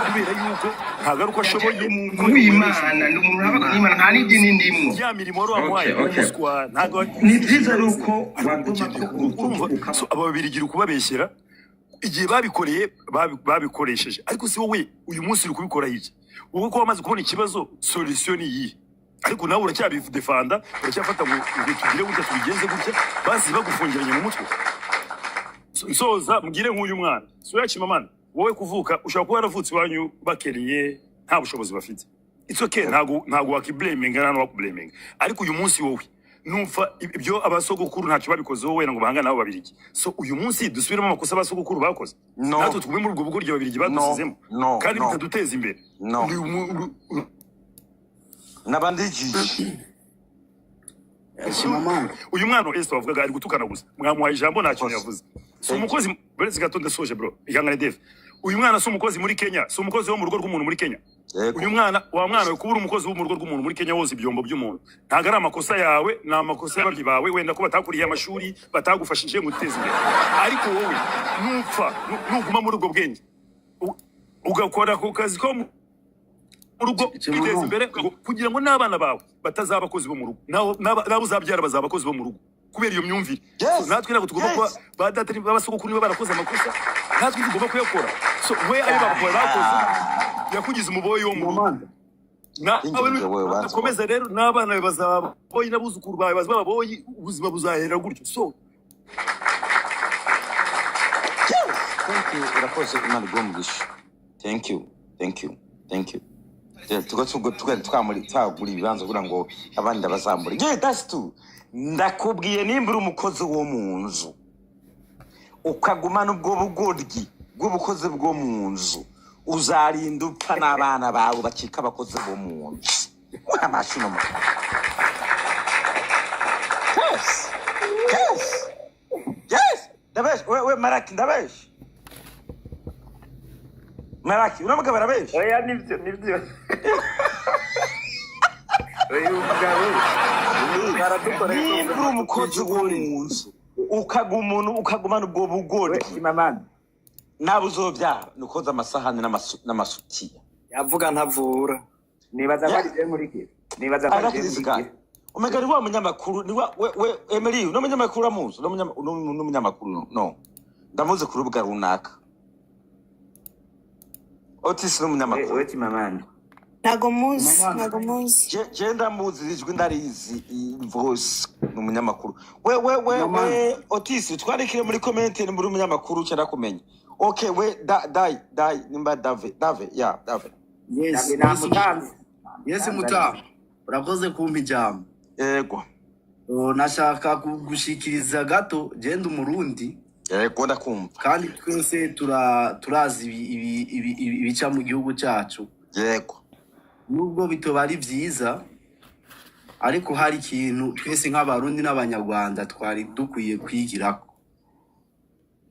kubera yuko ntagaruka ashoboye w'Imana ndi umuntu urabaka n'Imana nta n'idini ndimo ya mirimo wari wamuhaye umuswa ntago ni byiza ruko urumva so ababirigira ukubabeshyera igihe babikoresheje ariko si wowe uyu munsi uri kubikora iki wowe ko wamaze kubona ikibazo solution yi ariko nawe uracyabidefanda uracyafata ngo tugire gutya tubigenze gutya basi bagufungiranye mu mutwe nsoza mugire nk'uyu mwana so yakimamana wowe kuvuka ushobora kuba yaravutse iwanyu bakeriye nta bushobozi bafite it's okay ntago wakiblaminga nta wakublaminga ariko uyu munsi wowe numva ibyo abasogokuru ntacyo babikoze wowe ngo bahangana nabo babirigi so uyu munsi dusubiremo amakosa abasogokuru bakoze natwe tugume muri ubwo bugoryi babirigi badusizemo kandi bitaduteza imbere nabandijije uyu mwana Esther wavugaga ari gutukana gusa mwamuhaye ijambo ntacyo yavuze so umukozi beretse gatonde soje bro ihangane Dave uyu mwana si umukozi muri Kenya si umukozi wo mu rugo rw'umuntu muri Kenya uyu mwana wa mwana we kubura umukozi wo mu rugo rw'umuntu muri Kenya wose ibyombo by'umuntu ntago ari amakosa yawe na amakosa y'ababyi bawe wenda ko batakuriye amashuri batagufashije ngo uteze imbere ariko wowe nupfa nuguma muri ubwo bwenge ugakora ku kazi ko urugo biteza imbere kugira ngo n'abana bawe batazaba abakozi bo mu rugo nabo uzabyara bazaba abakozi bo mu rugo kubera iyo myumvire natwe ntabwo tugomba kuba badatari babasogokuru niba barakoze amakosa natwe tugomba kuyakora so we ayo bakoze yakugize umuboyi wo mu rugo nakomeza rero n'abana bawe bazaba boyi n'abuzukuru bawe bazaba boyi ubuzima buzahera gutyo so urakoze Imana igomwisha thank you twagura ibibanza kugira ngo abandi bazambure that's too ndakubwiye nimba uri umukozi wo mu nzu ukagumana ubwo bugoryi bw'ubukozi bwo mu nzu uzarinda upfa n'abana bawe bakika abakozi bo mu nzu amashino yes ndabesh we Maraki ndabesh Maraki unamuga barabesh oya nivyo niba umukozi wo mu nzu ukagumana ubwo bugore nabo uzobyara nukoza amasahani n'amasutiya yavuga ntavura nibaza bari muri kire nibaza bari omega ni wa munyamakuru ni we Emily no munyamakuru amuzi no munyamakuru no ndamuze ku rubuga runaka Otis no munyamakuru we timamani Nago muzi. Genda muzi ijwi ndarizi voice no munyamakuru. We Otis twarikire muri comment ni muri munyamakuru cyara kumenya. Okay we dai nimba Dave yeah Dave. Yes mutamu. Urakoze kumpa ijambo. Yego. Nashaka gushikiriza gato genda umurundi. Yego ndakumva. Kandi twese turazi ibica mu gihugu cyacu. Yego. Nubwo bitoba ari byiza ariko hari ikintu twese nk'abarundi n'abanyarwanda twari dukwiye kwigirako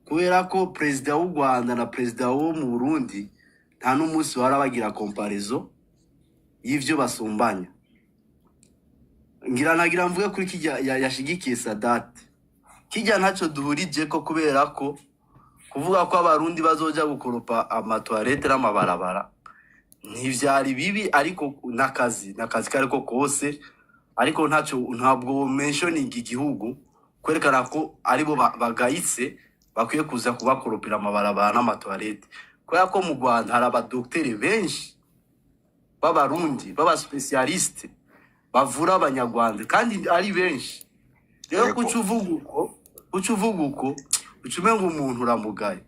kubera ko president w'u Rwanda na president wo mu Burundi nta n'umunsi barabagira comparaison y'ivyo basumbanya nagira mvuge kuri kijya yashigikiye Sadat kijya ntaco duhurije ko kubera ko kuvuga ko abarundi bazoja gukoropa amatoilette n'amabarabara ntivyari bibi ariko nakazi kariko kose ariko ntabwo mentioning igihugu kwerekana ko aribo bagayitse bakwiye kuza kubakoropera amabarabara n'amatoilette kubera ko mu Rwanda hari abadokteri benshi b'abarundi b'abaspecialiste bavura abanyarwanda kandi ari benshi rero kucuvuga uko ucumenga umuntu uramugaye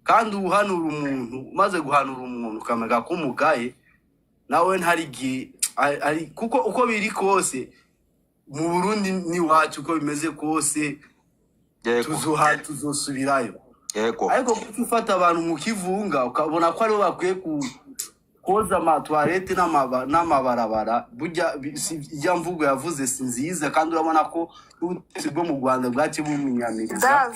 kandi uhanura umuntu maze guhanura umuntu ukamega ko umugaye nawe ntari ari kuko uko biri kose mu Burundi ni wacu uko bimeze kose tuzosubirayo ariko gufata abantu mu kivunga ukabona ko aribo bakwiye koza amatoilette n'amabarabara burya ijya mvugo yavuze si nziza kandi urabona ko ubutegetsi bwo mu Rwanda bwaci bumunyaniriza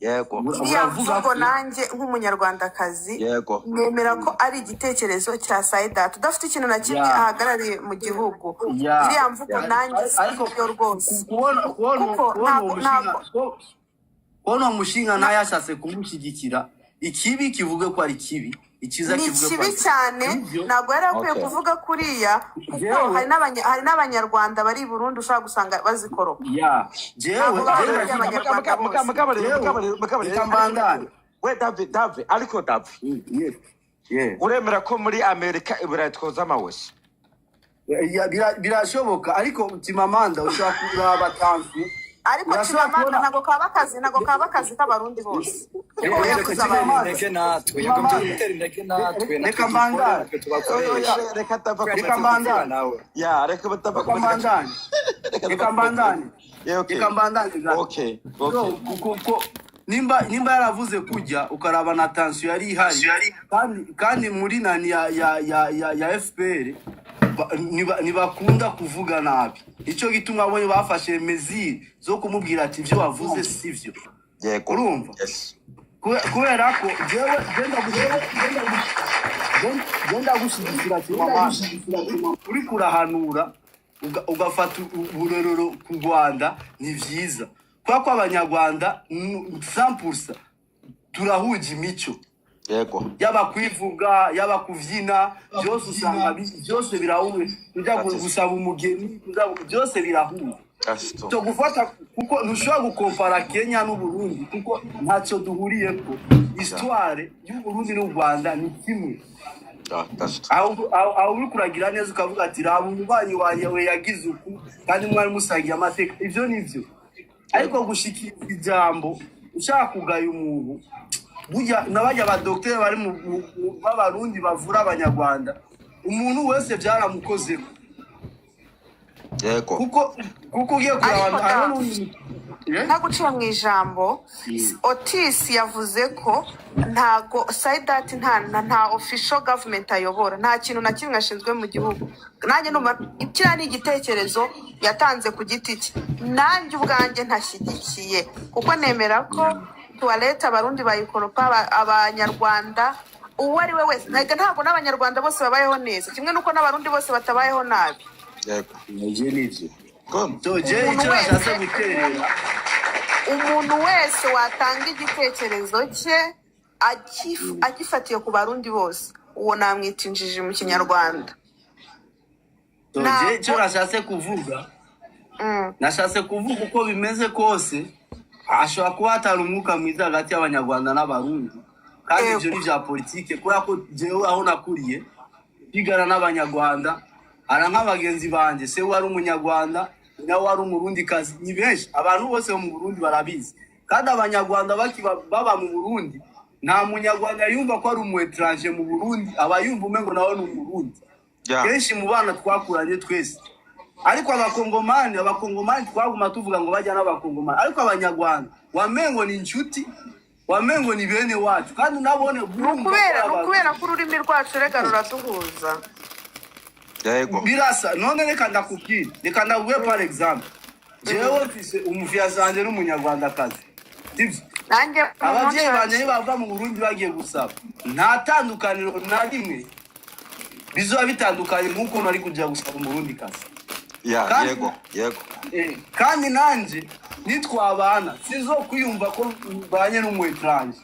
yego iriya mvugo nanjye nk'umunyarwandakazi nemera ko ari igitekerezo cya Sadat udafite ikintu na kimwe ahagarariye mu gihugu iriya mvugo nanjye siyo rwose kubona umushinga ntayashatse kumushyigikira ikibi kivuge ko ari kibi ikiza kivuge ko ni kibi cyane ntabwo yari akwiye kuvuga kuriya kuko hari n'abanyarwanda bari i Burundi ushobora gusanga bazikoropa David ariko David uremera ko muri Amerika iburayi twoza amawese birashoboka ariko Timamanda ushobora kuraba tansi ariko Timamanda ntago kaba akazi k'abarundi bose nimba yaravuze kujya ukaraba na tansiyo yari ihari kandi muri nani ya FPR ntibakunda kuvuga nabi icyo gituma abonye bafashe meziri zo kumubwira ati ibyo wavuze sivyo urumva kubera ko genda gushyigikira Timamanda uri kurahanura ugafata uburorero ku Rwanda ni byiza kubera ko abanyarwanda 100% turahuje imico yaba kwivuga yaba kuvyina byose usanga byose birahuye ujya gusaba umugeni byose birahuye cyo gufata kuko ntushobora gukompara Kenya n'u Burundi kuko ntacyo duhuriye ko histoire y'u Burundi n'u Rwanda ni kimwe aho uri kuragira neza ukavuga ati raba umubanyi wanjye we yagize uku kandi mwari musagiye amateka ivyo nivyo ariko gushikira ijambo ushaka kugaya umuntu burya nabajya abadokiteri bari mu b'abarundi bavura abanyarwanda umuntu wese byaramukozeho kuko ugiye kuraba ntaguciye mu ijambo Otis yavuze ko ntago Sadat nta official government ayobora nta kintu na kimwe ashinzwe mu gihugu nanjye numva ikira ni igitekerezo yatanze ku giti cye nanjye ubwanjye ntashyigikiye kuko nemera ko toilette abarundi bayikoropa abanyarwanda uwo ari we wese ntabwo n'abanyarwanda bose babayeho neza kimwe nuko n'abarundi bose batabayeho nabi umuntu wese watanga igitekerezo cye agifatiye ku barundi bose uwo namwita injiji mu kinyarwanda icyo nashatse kuvuga uko bimeze kose ashobora kuba hatari umwuka mwiza hagati y'abanyarwanda n'abarundi kandi ibyo ni bya politike kubera ko jewe aho nakuriye kwigana n'abanyarwanda ara nk'abagenzi banje se wari umunyarwanda nawe wari umurundi kazi ni benshi abantu bose bo mu Burundi barabizi kandi abanyarwanda baba mu Burundi nta munyarwanda yumva ko ari umu étranger mu Burundi aba yumva umengo nawe ni umurundi kenshi mu bana twakuranye twese ariko abakongomani twaguma tuvuga ngo bajya n'abakongomani ariko abanyarwanda wamengo ni inshuti wamengo ni bene wacu kandi nabone kubera ko ururimi rwacu rega ruraduhuza birasa none reka ndakubwira reka ndaguhe par exemple jewe mfise umufiasanje n'umunyarwandakazi sivyo abavyeyi banje bava mu Burundi bagiye gusaba nta tandukaniro na rimwe bizoba bitandukanye nk'uko nari kujya gusaba mu Burundi kazi yego kandi nanje nitwabana sizo kwiyumva ko banye n'umwetranje